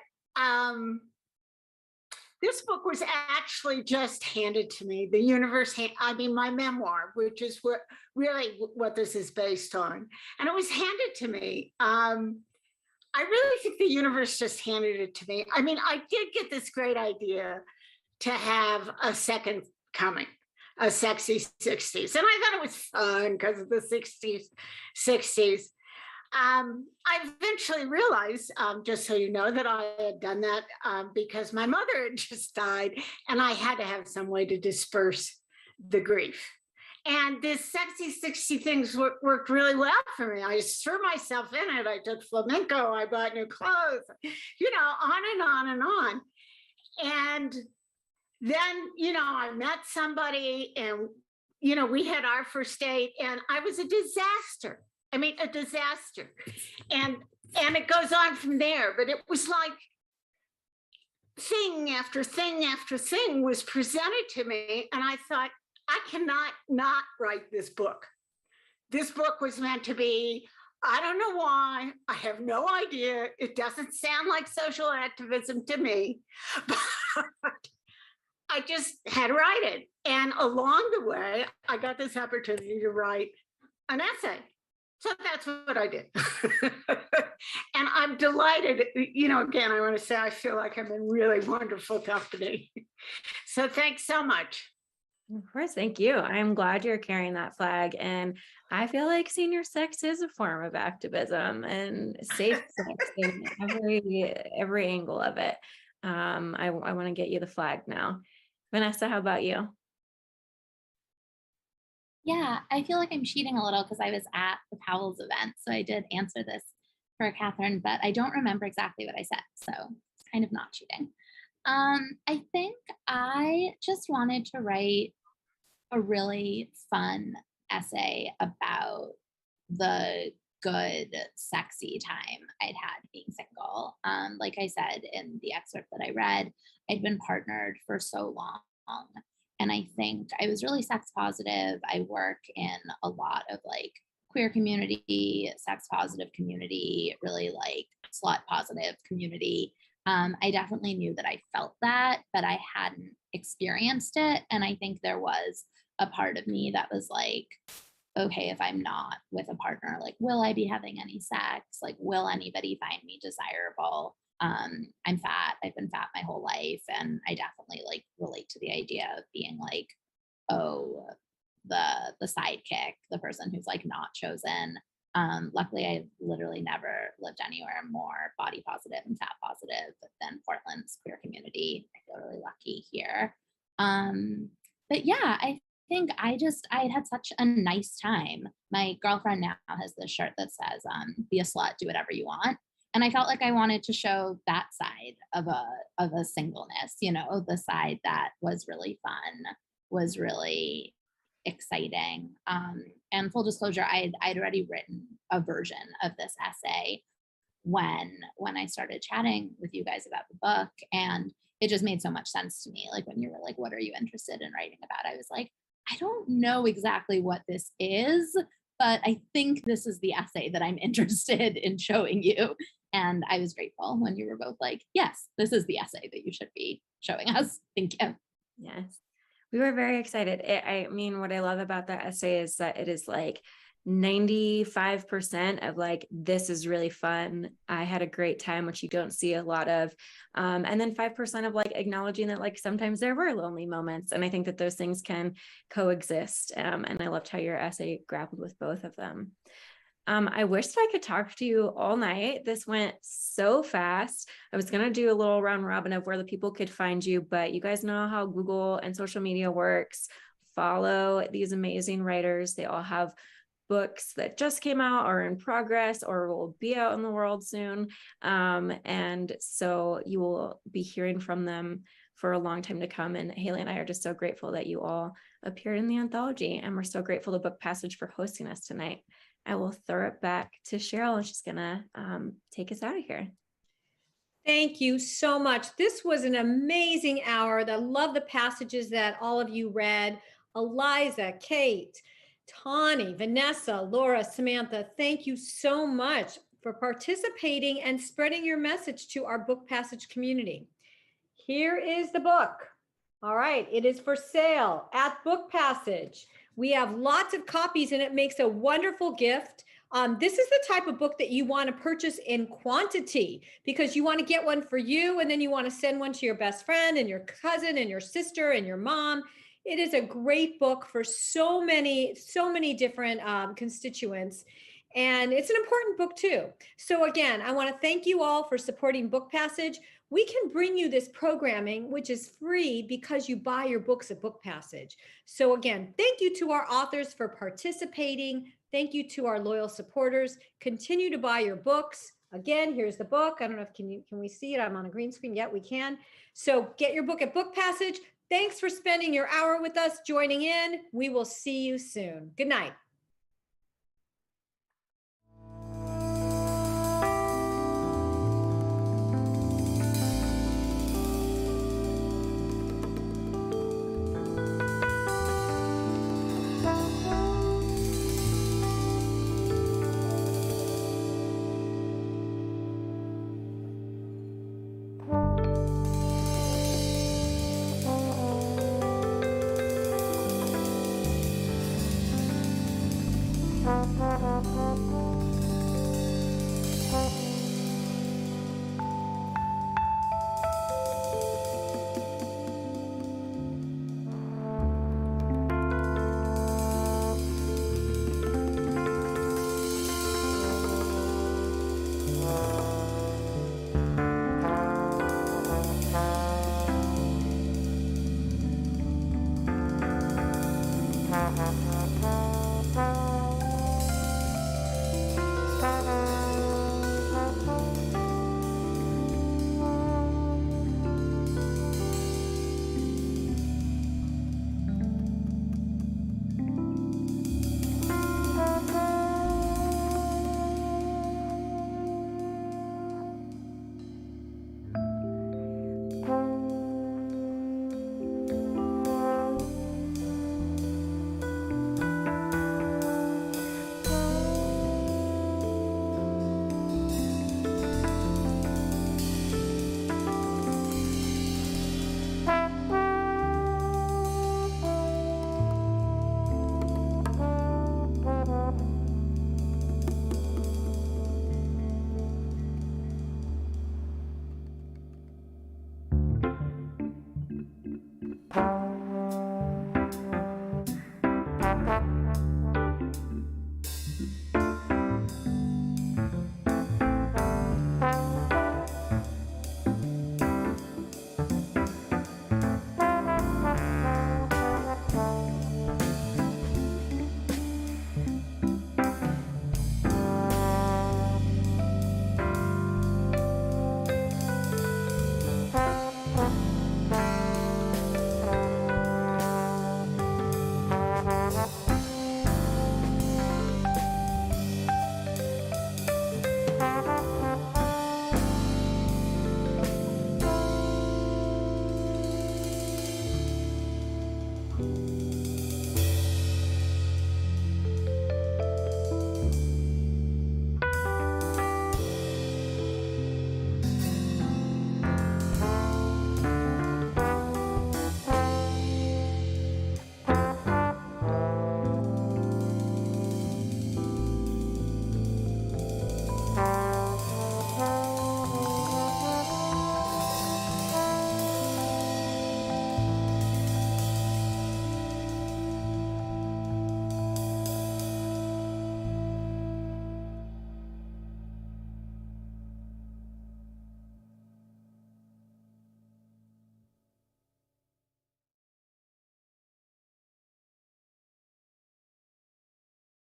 this book was actually just handed to me. The universe, my memoir, which is really what this is based on. And it was handed to me. I really think the universe just handed it to me. I mean, I did get this great idea to have a second coming, a sexy 60s. And I thought it was fun because of the 60s. I eventually realized, just so you know, that I had done that because my mother had just died and I had to have some way to disperse the grief. And this sexy 60 things worked really well for me. I just threw myself in it. I took flamenco, I bought new clothes, on and on and on. And then, I met somebody and, we had our first date and I was a disaster. I mean, a disaster. And it goes on from there, but it was like thing after thing after thing was presented to me. And I thought, I cannot not write this book. This book was meant to be, I don't know why, I have no idea. It doesn't sound like social activism to me, but I just had to write it. And along the way, I got this opportunity to write an essay. So that's what I did. And I'm delighted. Again, I want to say I feel like I'm in really wonderful company. So thanks so much. Of course, thank you. I'm glad you're carrying that flag. And I feel like senior sex is a form of activism and safe sex in every angle of it. I want to get you the flag now. Vanessa, how about you? Yeah, I feel like I'm cheating a little because I was at the Powell's event. So I did answer this for Catherine, but I don't remember exactly what I said. So it's kind of not cheating. I think I just wanted to write a really fun essay about the good, sexy time I'd had being single. Like I said in the excerpt that I read, I'd been partnered for so long. And I think I was really sex positive. I work in a lot of like queer community, sex positive community, really like slut positive community. I definitely knew that I felt that, but I hadn't experienced it. And I think there was a part of me that was like, okay, if I'm not with a partner, like, will I be having any sex? Like, will anybody find me desirable? I'm fat. I've been fat my whole life. And I definitely like relate to the idea of being like, oh, the sidekick, the person who's like not chosen. Luckily, I've literally never lived anywhere more body positive and fat positive than Portland's queer community. I feel really lucky here. But yeah, I think I had such a nice time. My girlfriend now has this shirt that says, be a slut, do whatever you want. And I felt like I wanted to show that side of a singleness, the side that was really fun, was really exciting. And full disclosure, I'd already written a version of this essay when I started chatting with you guys about the book. And it just made so much sense to me. Like when you were like, what are you interested in writing about? I was like, I don't know exactly what this is, but I think this is the essay that I'm interested in showing you. And I was grateful when you were both like, yes, this is the essay that you should be showing us. Thank you. Yes, we were very excited. I mean, what I love about that essay is that it is like 95% of like, this is really fun. I had a great time, which you don't see a lot of. And then 5% of like acknowledging that like sometimes there were lonely moments. And I think that those things can coexist. And I loved how your essay grappled with both of them. I wish that I could talk to you all night. This went so fast. I was going to do a little round robin of where the people could find you, but you guys know how Google and social media works. Follow these amazing writers. They all have books that just came out or in progress or will be out in the world soon. And so you will be hearing from them for a long time to come. And Haley and I are just so grateful that you all appeared in the anthology. And we're so grateful to Book Passage for hosting us tonight. I will throw it back to Cheryl, and she's gonna take us out of here. Thank you so much. This was an amazing hour. I love the passages that all of you read. Eliza, Kate, Tawny, Vanessa, Laura, Samantha, thank you so much for participating and spreading your message to our Book Passage community. Here is the book. All right, it is for sale at Book Passage. We have lots of copies and it makes a wonderful gift. This is the type of book that you want to purchase in quantity because you want to get one for you and then you want to send one to your best friend and your cousin and your sister and your mom. It is a great book for so many different constituents. And it's an important book too. So again, I want to thank you all for supporting Book Passage. We can bring you this programming, which is free because you buy your books at Book Passage. So again, thank you to our authors for participating. Thank you to our loyal supporters. Continue to buy your books. Again, here's the book. I don't know if can we see it? I'm on a green screen. Yeah, we can. So get your book at Book Passage. Thanks for spending your hour with us, joining in. We will see you soon. Good night. Bye.